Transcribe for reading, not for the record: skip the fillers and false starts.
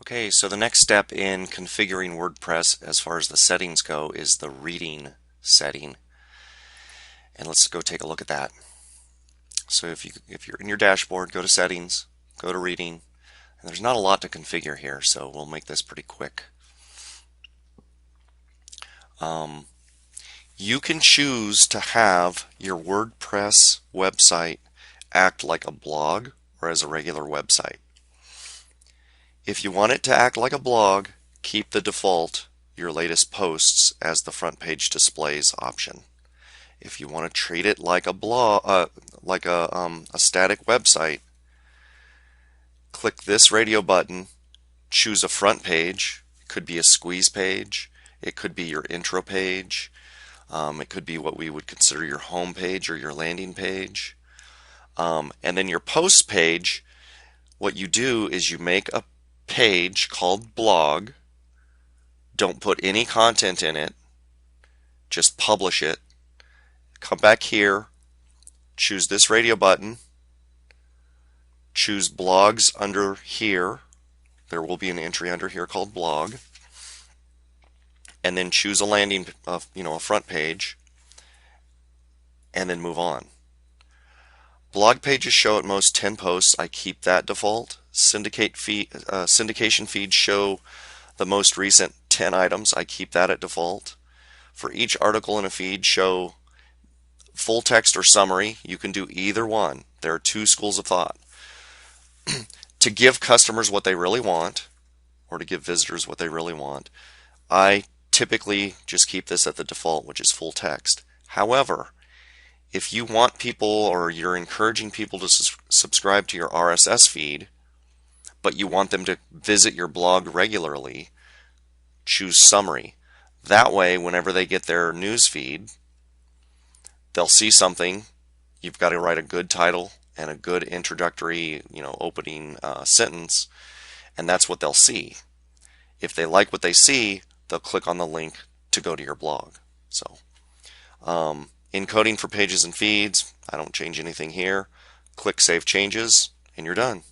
Okay, so the next step in configuring WordPress as far as the settings go is the reading setting. And let's go take a look at that. So if you're in your dashboard, go to settings, go to reading, and there's not a lot to configure here, so we'll make this pretty quick. You can choose to have your WordPress website act like a blog or as a regular website. If you want it to act like a blog, keep the default, your latest posts, as the front page displays option. If you want to treat it like a blog, like a static website, click this radio button, choose a front page. It could be a squeeze page, it could be your intro page, it could be what we would consider your home page or your landing page. And then your post page, what you do is you make a page called blog. Don't put any content in it, just publish it. Come back here, choose this radio button, choose blogs under here. There will be an entry under here called blog, and then choose a landing, a front page, and then move on. Blog pages show at most 10 posts. I keep that default. Syndication feeds show the most recent 10 items. I keep that at default. For each article in a feed, show full text or summary. You can do either one. There are two schools of thought. To give customers what they really want, or to give visitors what they really want, I typically just keep this at the default, which is full text. However, if you want people, or you're encouraging people to subscribe to your RSS feed, but you want them to visit your blog regularly, choose summary. That way, whenever they get their news feed, they'll see something. You've got to write a good title and a good introductory, opening sentence, and that's what they'll see. If they like what they see, they'll click on the link to go to your blog. So, encoding for pages and feeds, I don't change anything here. Click Save Changes, and you're done.